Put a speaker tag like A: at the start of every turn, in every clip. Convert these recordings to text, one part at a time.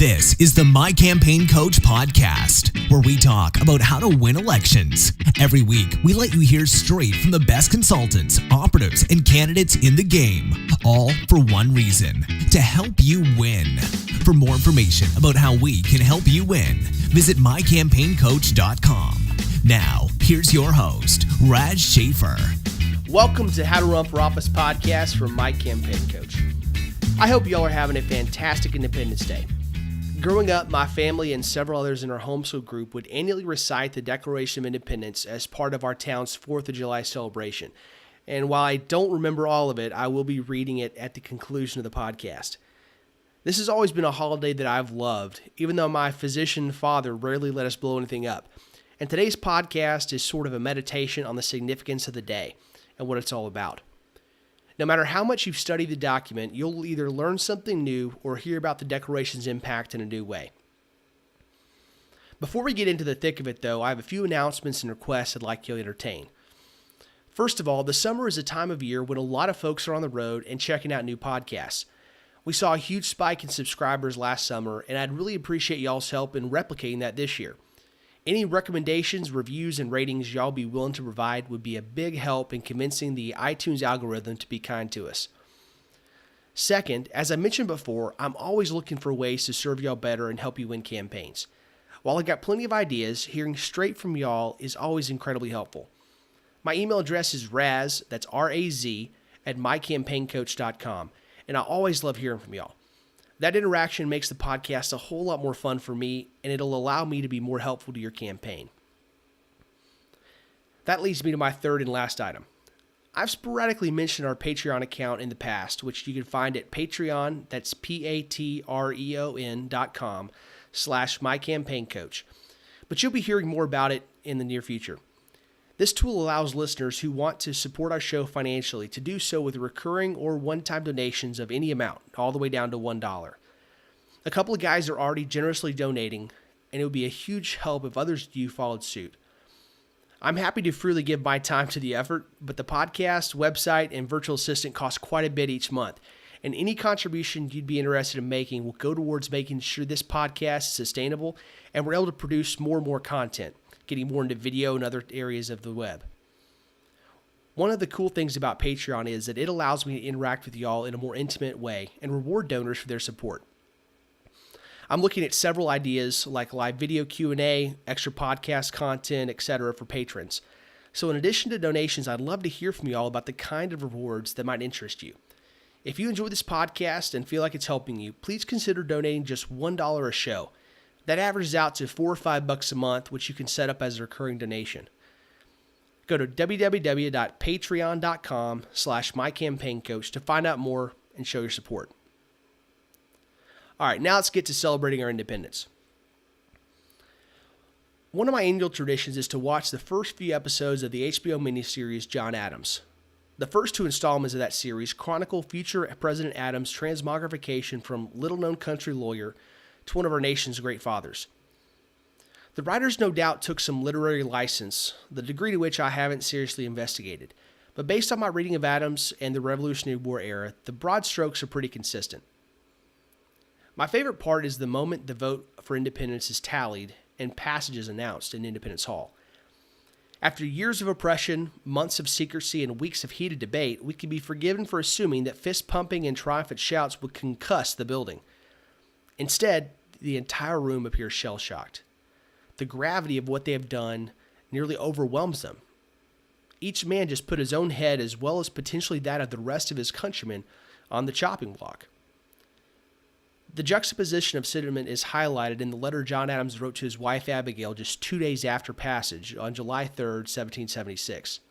A: This is the My Campaign Coach podcast, where we talk about how to win elections. Every week, we let you hear straight from the best consultants, operatives, and candidates in the game, all for one reason: to help you win. For more information about how we can help you win, visit mycampaigncoach.com. Now, here's your host, Raj Schaefer.
B: Welcome to How to Run for Office podcast from My Campaign Coach. I hope y'all are having a fantastic Independence Day. Growing up, my family and several others in our homeschool group would annually recite the Declaration of Independence as part of our town's 4th of July celebration. And while I don't remember all of it, I will be reading it at the conclusion of the podcast. This has always been a holiday that I've loved, even though my physician father rarely let us blow anything up. And today's podcast is sort of a meditation on the significance of the day and what it's all about. No matter how much you've studied the document, you'll either learn something new or hear about the Declaration's impact in a new way. Before we get into the thick of it, though, I have a few announcements and requests I'd like you to entertain. First of all, the summer is a time of year when a lot of folks are on the road and checking out new podcasts. We saw a huge spike in subscribers last summer, and I'd really appreciate y'all's help in replicating that this year. Any recommendations, reviews, and ratings y'all be willing to provide would be a big help in convincing the iTunes algorithm to be kind to us. Second, as I mentioned before, I'm always looking for ways to serve y'all better and help you win campaigns. While I got plenty of ideas, hearing straight from y'all is always incredibly helpful. My email address is raz, that's R-A-Z, at mycampaigncoach.com, and I always love hearing from y'all. That interaction makes the podcast a whole lot more fun for me, and it'll allow me to be more helpful to your campaign. That leads me to my third and last item. I've sporadically mentioned our Patreon account in the past, which you can find at Patreon, that's patreon.com/mycampaigncoach. But you'll be hearing more about it in the near future. This tool allows listeners who want to support our show financially to do so with recurring or one-time donations of any amount, all the way down to $1. A couple of guys are already generously donating, and it would be a huge help if others do followed suit. I'm happy to freely give my time to the effort, but the podcast, website, and virtual assistant cost quite a bit each month, and any contribution you'd be interested in making will go towards making sure this podcast is sustainable and we're able to produce more and more content, getting more into video and other areas of the web. One of the cool things about Patreon is that it allows me to interact with y'all in a more intimate way and reward donors for their support. I'm looking at several ideas like live video Q&A, extra podcast content, etc. for patrons. So in addition to donations, I'd love to hear from y'all about the kind of rewards that might interest you. If you enjoy this podcast and feel like it's helping you, please consider donating just $1 a show. That averages out to $4 or $5 a month, which you can set up as a recurring donation. Go to www.patreon.com/mycampaigncoach to find out more and show your support. All right, now let's get to celebrating our independence. One of my annual traditions is to watch the first few episodes of the HBO miniseries John Adams. The first two installments of that series chronicle future President Adams' transmogrification from little-known country lawyer to one of our nation's great fathers. The writers no doubt took some literary license, the degree to which I haven't seriously investigated, but based on my reading of Adams and the Revolutionary War era, the broad strokes are pretty consistent. My favorite part is the moment the vote for independence is tallied and passage is announced in Independence Hall. After years of oppression, months of secrecy, and weeks of heated debate, we can be forgiven for assuming that fist-pumping and triumphant shouts would concuss the building. Instead, the entire room appears shell-shocked. The gravity of what they have done nearly overwhelms them. Each man just put his own head, as well as potentially that of the rest of his countrymen, on the chopping block. The juxtaposition of sentiment is highlighted in the letter John Adams wrote to his wife Abigail just 2 days after passage on July 3rd, 1776.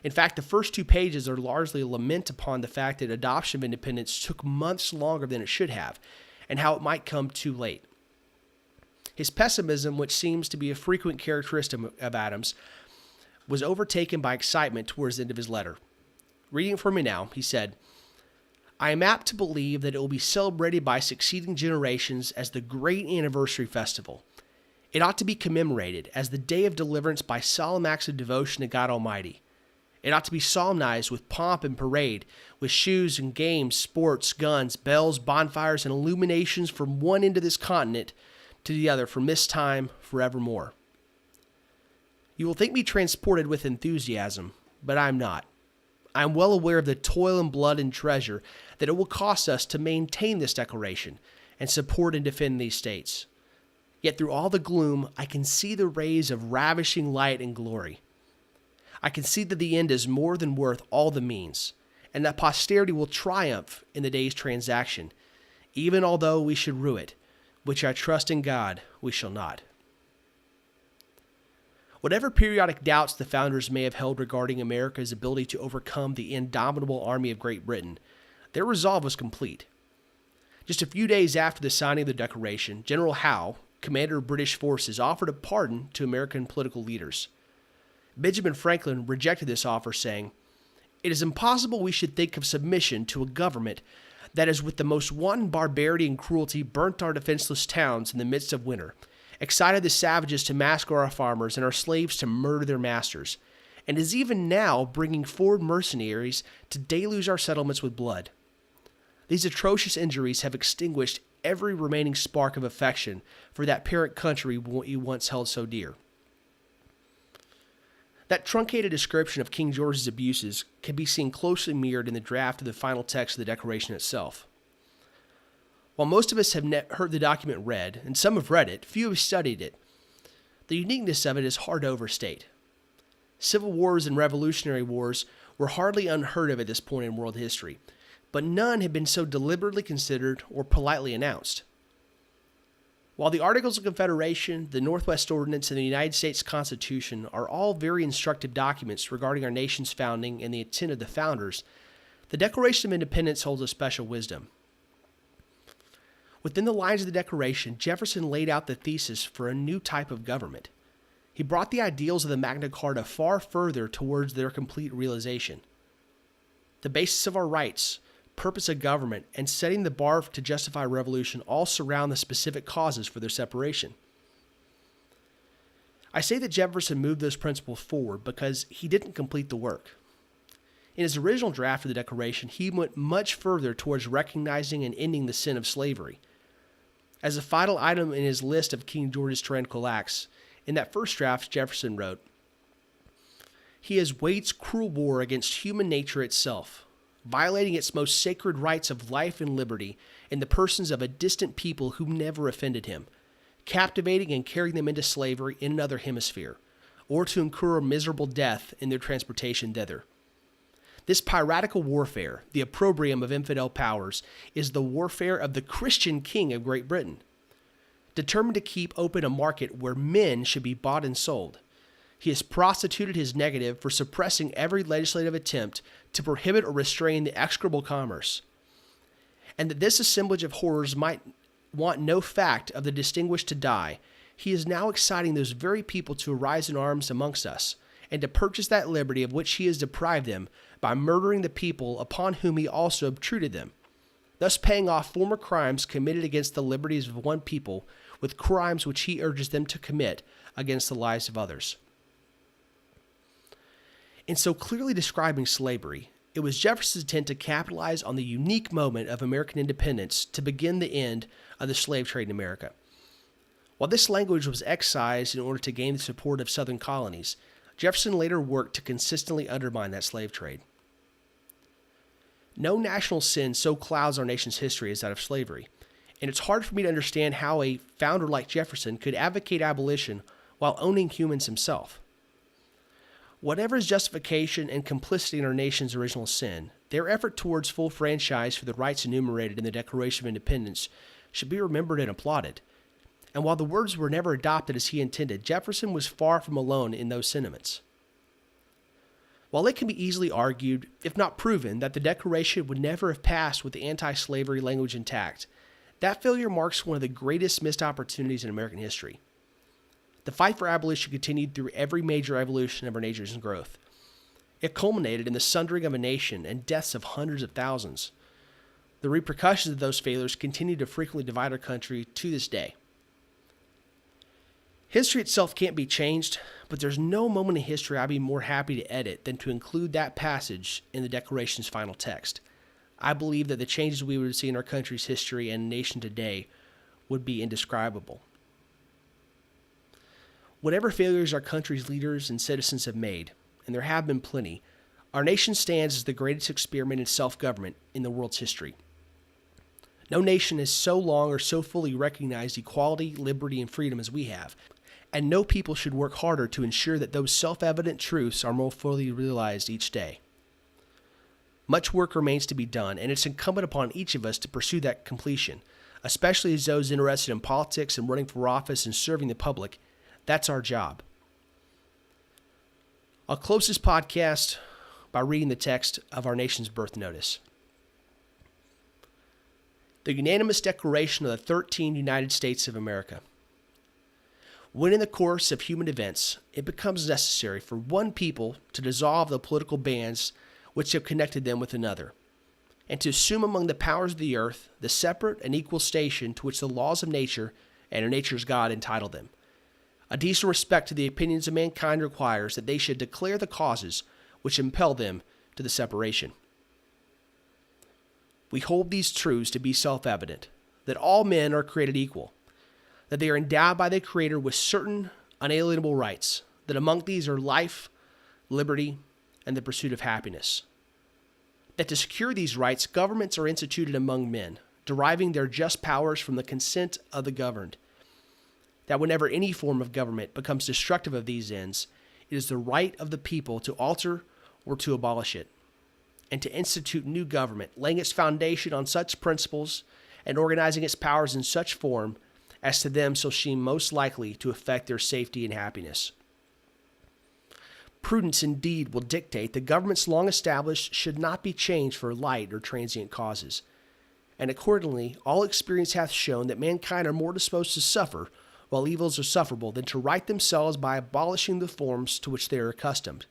B: In fact, the first 2 pages are largely a lament upon the fact that adoption of independence took months longer than it should have, and how it might come too late. His pessimism, which seems to be a frequent characteristic of Adams, was overtaken by excitement towards the end of his letter. Reading for me now, he said, "I am apt to believe that it will be celebrated by succeeding generations as the great anniversary festival. It ought to be commemorated as the day of deliverance by solemn acts of devotion to God Almighty. It ought to be solemnized with pomp and parade, with shoes and games, sports, guns, bells, bonfires, and illuminations from one end of this continent to the other from this time forevermore. You will think me transported with enthusiasm, but I am not. I am well aware of the toil and blood and treasure that it will cost us to maintain this declaration and support and defend these states. Yet through all the gloom, I can see the rays of ravishing light and glory. I can see that the end is more than worth all the means, and that posterity will triumph in the day's transaction, even although we should rue it, which I trust in God we shall not. Whatever periodic doubts the founders may have held regarding America's ability to overcome the indomitable army of Great Britain, their resolve was complete. Just a few days after the signing of the Declaration, General Howe, commander of British forces, offered a pardon to American political leaders. Benjamin Franklin rejected this offer, saying, "It is impossible we should think of submission to a government that has with the most wanton barbarity and cruelty burnt our defenseless towns in the midst of winter, excited the savages to massacre our farmers and our slaves to murder their masters, and is even now bringing forward mercenaries to deluge our settlements with blood. These atrocious injuries have extinguished every remaining spark of affection for that parent country you once held so dear." That truncated description of King George's abuses can be seen closely mirrored in the draft of the final text of the Declaration itself. While most of us have heard the document read, and some have read it, few have studied it. The uniqueness of it is hard to overstate. Civil wars and revolutionary wars were hardly unheard of at this point in world history, but none had been so deliberately considered or politely announced. While the Articles of Confederation, the Northwest Ordinance, and the United States Constitution are all very instructive documents regarding our nation's founding and the intent of the founders, the Declaration of Independence holds a special wisdom. Within the lines of the Declaration, Jefferson laid out the thesis for a new type of government. He brought the ideals of the Magna Carta far further towards their complete realization. The basis of our rights, purpose of government, and setting the bar to justify revolution all surround the specific causes for their separation. I say that Jefferson moved those principles forward because he didn't complete the work. In his original draft of the Declaration, he went much further towards recognizing and ending the sin of slavery. As a final item in his list of King George's tyrannical acts, in that first draft, Jefferson wrote, "He has waged cruel war against human nature itself, violating its most sacred rights of life and liberty in the persons of a distant people who never offended him, captivating and carrying them into slavery in another hemisphere, or to incur a miserable death in their transportation thither. This piratical warfare, the opprobrium of infidel powers, is the warfare of the Christian king of Great Britain. Determined to keep open a market where men should be bought and sold, he has prostituted his negative for suppressing every legislative attempt to prohibit or restrain the execrable commerce. And that this assemblage of horrors might want no fact of the distinguished to die, he is now exciting those very people to arise in arms amongst us, and to purchase that liberty of which he has deprived them by murdering the people upon whom he also obtruded them, thus paying off former crimes committed against the liberties of one people with crimes which he urges them to commit against the lives of others." In so clearly describing slavery, it was Jefferson's intent to capitalize on the unique moment of American independence to begin the end of the slave trade in America. While this language was excised in order to gain the support of Southern colonies, Jefferson later worked to consistently undermine that slave trade. No national sin so clouds our nation's history as that of slavery, and it's hard for me to understand how a founder like Jefferson could advocate abolition while owning humans himself. Whatever his justification and complicity in our nation's original sin, their effort towards full franchise for the rights enumerated in the Declaration of Independence should be remembered and applauded. And while the words were never adopted as he intended, Jefferson was far from alone in those sentiments. While it can be easily argued, if not proven, that the Declaration would never have passed with the anti-slavery language intact, that failure marks one of the greatest missed opportunities in American history. The fight for abolition continued through every major evolution of our nation's growth. It culminated in the sundering of a nation and deaths of hundreds of thousands. The repercussions of those failures continue to frequently divide our country to this day. History itself can't be changed, But there's no moment in history I'd be more happy to edit than to include that passage in the Declaration's final text. I believe that the changes we would see in our country's history and nation today would be indescribable. Whatever failures our country's leaders and citizens have made, and there have been plenty, our nation stands as the greatest experiment in self-government in the world's history. No nation has so long or so fully recognized equality, liberty, and freedom as we have, and no people should work harder to ensure that those self-evident truths are more fully realized each day. Much work remains to be done, and it's incumbent upon each of us to pursue that completion, especially as those interested in politics and running for office and serving the public. That's our job. I'll close this podcast by reading the text of our nation's birth notice. The unanimous declaration of the 13 United States of America. When in the course of human events, it becomes necessary for one people to dissolve the political bands which have connected them with another, and to assume among the powers of the earth the separate and equal station to which the laws of nature and of nature's God entitle them. A decent respect to the opinions of mankind requires that they should declare the causes which impel them to the separation. We hold these truths to be self-evident, that all men are created equal, that they are endowed by the Creator with certain unalienable rights, that among these are life, liberty, and the pursuit of happiness. That to secure these rights, governments are instituted among men, deriving their just powers from the consent of the governed. That whenever any form of government becomes destructive of these ends, it is the right of the people to alter or to abolish it, and to institute new government, laying its foundation on such principles and organizing its powers in such form as to them shall seem most likely to affect their safety and happiness. Prudence indeed will dictate that governments long established should not be changed for light or transient causes, and accordingly all experience hath shown that mankind are more disposed to suffer while evils are sufferable than to right themselves by abolishing the forms to which they are accustomed.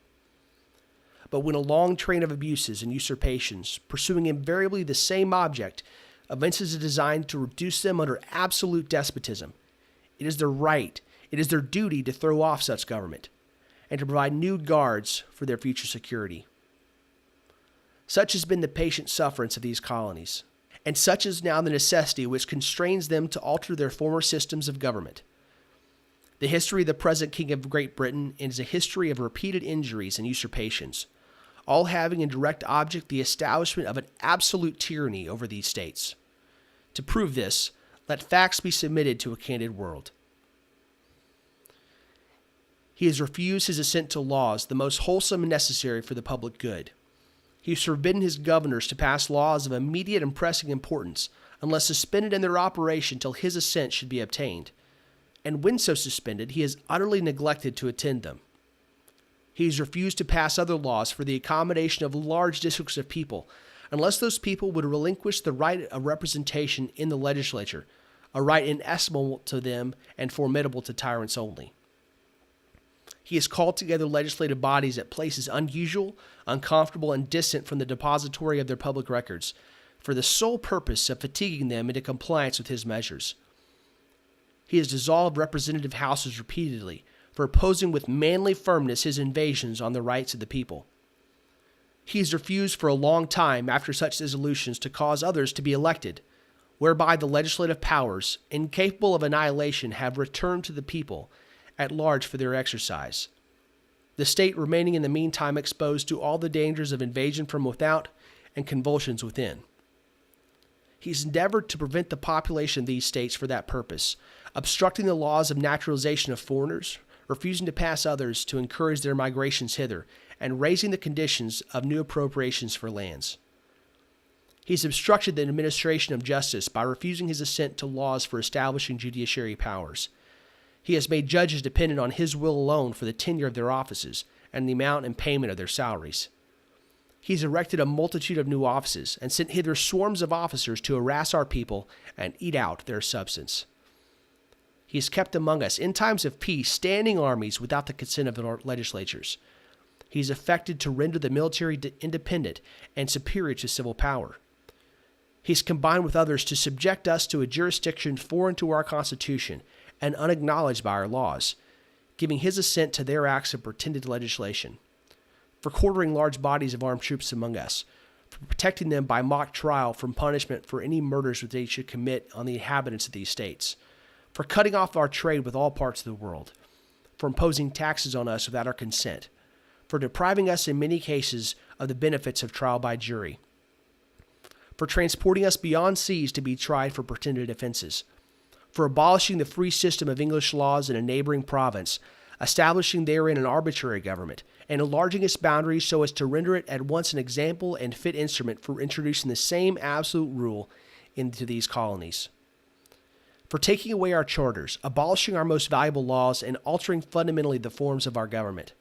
B: But when a long train of abuses and usurpations, pursuing invariably the same object, evinces a design to reduce them under absolute despotism, it is their right, it is their duty to throw off such government, and to provide new guards for their future security. Such has been the patient sufferance of these colonies, and such is now the necessity which constrains them to alter their former systems of government. The history of the present King of Great Britain is a history of repeated injuries and usurpations, all having in direct object the establishment of an absolute tyranny over these states. To prove this, let facts be submitted to a candid world. He has refused his assent to laws the most wholesome and necessary for the public good. He has forbidden his governors to pass laws of immediate and pressing importance, unless suspended in their operation till his assent should be obtained. And when so suspended, he has utterly neglected to attend them. He has refused to pass other laws for the accommodation of large districts of people, unless those people would relinquish the right of representation in the legislature, a right inestimable to them and formidable to tyrants only. He has called together legislative bodies at places unusual, uncomfortable, and distant from the depository of their public records, for the sole purpose of fatiguing them into compliance with his measures. He has dissolved representative houses repeatedly, for opposing with manly firmness his invasions on the rights of the people. He has refused for a long time after such dissolutions to cause others to be elected, whereby the legislative powers, incapable of annihilation, have returned to the people at large for their exercise, the state remaining in the meantime exposed to all the dangers of invasion from without and convulsions within. He has endeavored to prevent the population of these states for that purpose, obstructing the laws of naturalization of foreigners, refusing to pass others to encourage their migrations hither, and raising the conditions of new appropriations for lands. He has obstructed the administration of justice by refusing his assent to laws for establishing judiciary powers. He has made judges dependent on his will alone for the tenure of their offices and the amount and payment of their salaries. He has erected a multitude of new offices and sent hither swarms of officers to harass our people and eat out their substance. He has kept among us, in times of peace, standing armies without the consent of our legislatures. He has affected to render the military independent and superior to civil power. He has combined with others to subject us to a jurisdiction foreign to our Constitution and unacknowledged by our laws, giving his assent to their acts of pretended legislation, for quartering large bodies of armed troops among us, for protecting them by mock trial from punishment for any murders which they should commit on the inhabitants of these states, for cutting off our trade with all parts of the world, for imposing taxes on us without our consent, for depriving us in many cases of the benefits of trial by jury, for transporting us beyond seas to be tried for pretended offenses, for abolishing the free system of English laws in a neighboring province, establishing therein an arbitrary government, and enlarging its boundaries so as to render it at once an example and fit instrument for introducing the same absolute rule into these colonies, for taking away our charters, abolishing our most valuable laws, and altering fundamentally the forms of our government,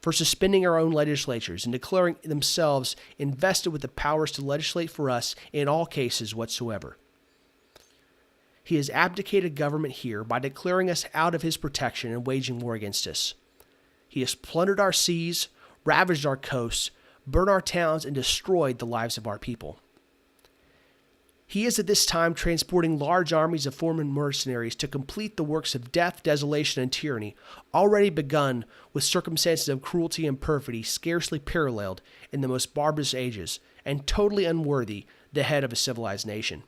B: for suspending our own legislatures and declaring themselves invested with the powers to legislate for us in all cases whatsoever. He has abdicated government here by declaring us out of his protection and waging war against us. He has plundered our seas, ravaged our coasts, burned our towns, and destroyed the lives of our people. He is at this time transporting large armies of foreign mercenaries to complete the works of death, desolation, and tyranny, already begun with circumstances of cruelty and perfidy scarcely paralleled in the most barbarous ages, and totally unworthy the head of a civilized nation.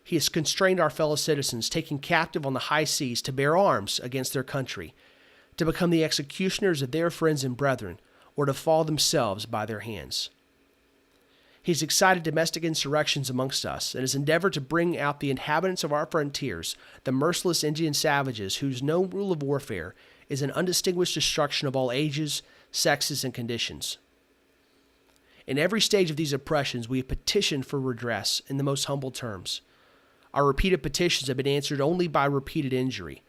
B: He has constrained our fellow citizens taken captive on the high seas to bear arms against their country, to become the executioners of their friends and brethren, or to fall themselves by their hands. He has excited domestic insurrections amongst us, and has endeavored to bring out the inhabitants of our frontiers, the merciless Indian savages whose known rule of warfare is an undistinguished destruction of all ages, sexes, and conditions. In every stage of these oppressions, we have petitioned for redress in the most humble terms. Our repeated petitions have been answered only by repeated injury.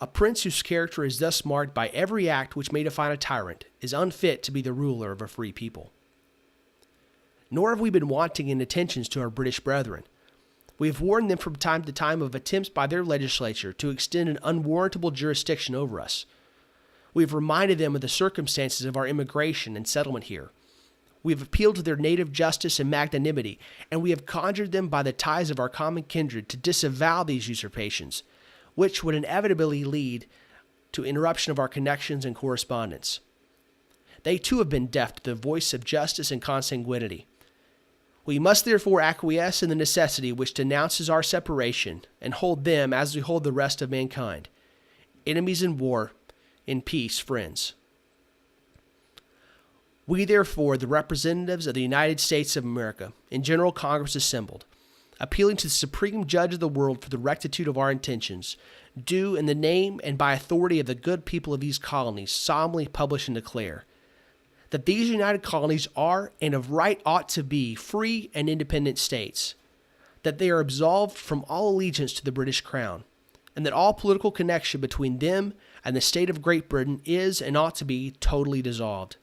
B: A prince whose character is thus marked by every act which may define a tyrant is unfit to be the ruler of a free people. Nor have we been wanting in attentions to our British brethren. We have warned them from time to time of attempts by their legislature to extend an unwarrantable jurisdiction over us. We have reminded them of the circumstances of our immigration and settlement here. We have appealed to their native justice and magnanimity, and we have conjured them by the ties of our common kindred to disavow these usurpations, which would inevitably lead to interruption of our connections and correspondence. They too have been deaf to the voice of justice and consanguinity. We must therefore acquiesce in the necessity which denounces our separation, and hold them as we hold the rest of mankind, enemies in war, in peace friends. We, therefore, the representatives of the United States of America, in General Congress assembled, appealing to the Supreme Judge of the world for the rectitude of our intentions, do, in the name and by authority of the good people of these colonies, solemnly publish and declare that these united colonies are, and of right ought to be, free and independent states, that they are absolved from all allegiance to the British Crown, and that all political connection between them and the state of Great Britain is and ought to be totally dissolved,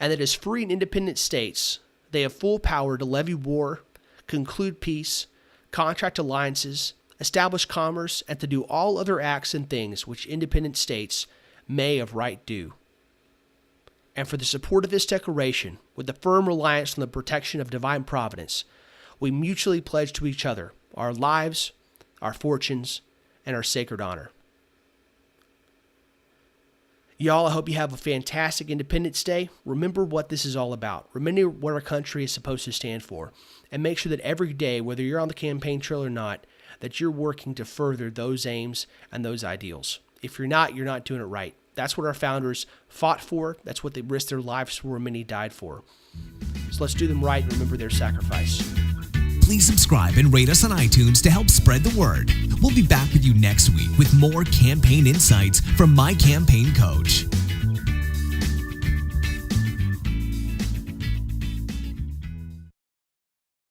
B: and that as free and independent states, they have full power to levy war, conclude peace, contract alliances, establish commerce, and to do all other acts and things which independent states may of right do. And for the support of this declaration, with the firm reliance on the protection of divine providence, we mutually pledge to each other our lives, our fortunes, and our sacred honor. Y'all, I hope you have a fantastic Independence Day. Remember what this is all about. Remember what our country is supposed to stand for. And make sure that every day, whether you're on the campaign trail or not, that you're working to further those aims and those ideals. If you're not doing it right. That's what our founders fought for. That's what they risked their lives for, and many died for. So let's do them right and remember their sacrifice.
A: Please subscribe and rate us on iTunes to help spread the word. We'll be back with you next week with more campaign insights from my campaign coach.